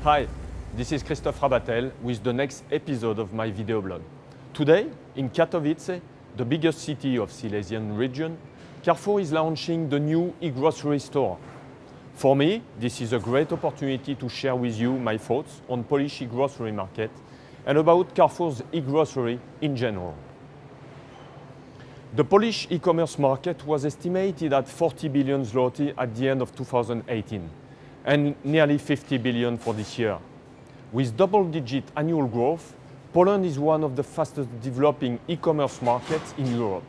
Hi, this is Christophe Rabatel with the next episode of my video blog. Today, in Katowice, the biggest city of Silesian region, Carrefour is launching the new e-grocery store. For me, this is a great opportunity to share with you my thoughts on Polish e-grocery market and about Carrefour's e-grocery in general. The Polish e-commerce market was estimated at 40 billion zloty at the end of 2018 and nearly 50 billion for this year. With double-digit annual growth, Poland is one of the fastest developing e-commerce markets in Europe.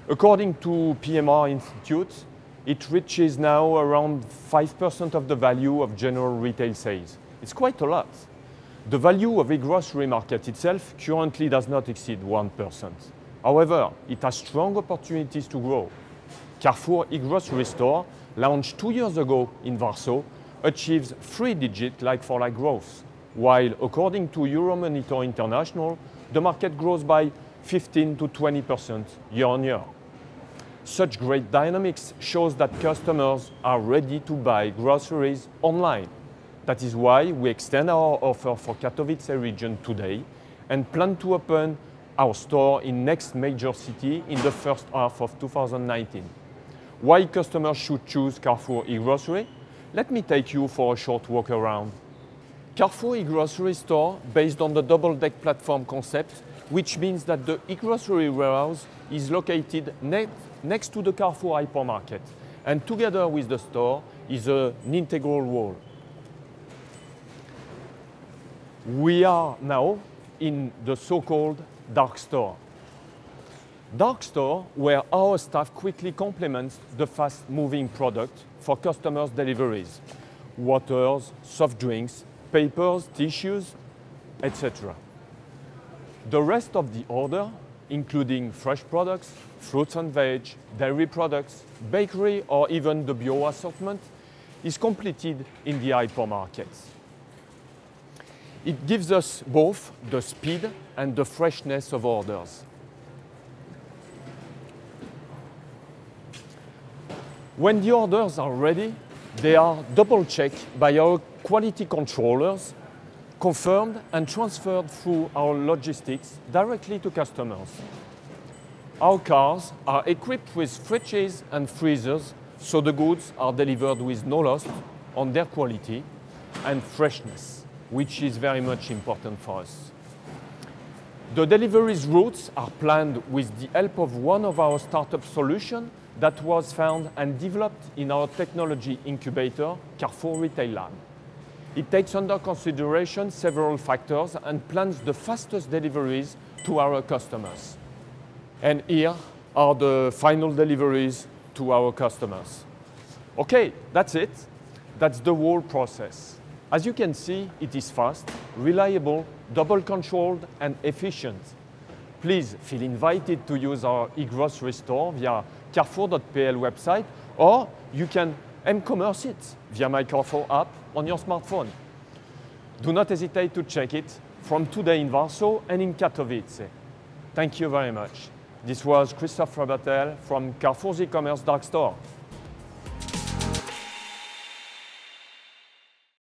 According to PMR Institute, it reaches now around 5% of the value of general retail sales. It's quite a lot. The value of e-grocery market itself currently does not exceed 1%. However, it has strong opportunities to grow. Carrefour e-grocery store, launched 2 years ago in Warsaw, achieves 3-digit like-for-like growth, while according to Euromonitor International, the market grows by 15 to 20% year-on-year. Such great dynamics shows that customers are ready to buy groceries online. That is why we extend our offer for Katowice region today and plan to open our store in next major city in the first half of 2019. Why customers should choose Carrefour e-grocery? Let me take you for a short walk around. Carrefour e-grocery store based on the double-deck platform concept, which means that the e-grocery warehouse is located next to the Carrefour hypermarket, and together with the store is an integral wall. We are now in the so-called dark store. Dark store where our staff quickly complements the fast-moving product for customers' deliveries. Waters, soft drinks, papers, tissues, etc. The rest of the order, including fresh products, fruits and veg, dairy products, bakery or even the bio assortment, is completed in the hypermarkets. It gives us both the speed and the freshness of orders. When the orders are ready, they are double-checked by our quality controllers, confirmed and transferred through our logistics directly to customers. Our cars are equipped with fridges and freezers, so the goods are delivered with no loss on their quality and freshness, which is very much important for us. The deliveries routes are planned with the help of one of our startup solutions that was found and developed in our technology incubator, Carrefour Retail Lab. It takes under consideration several factors and plans the fastest deliveries to our customers. And here are the final deliveries to our customers. Okay, that's it. That's the whole process. As you can see, it is fast, reliable, double-controlled and efficient. Please feel invited to use our e-grocery store via carrefour.pl website, or you can m-commerce it via my Carrefour app on your smartphone. Do not hesitate to check it from today in Warsaw and in Katowice. Thank you very much. This was Christophe Rabatel from Carrefour's e-commerce dark store.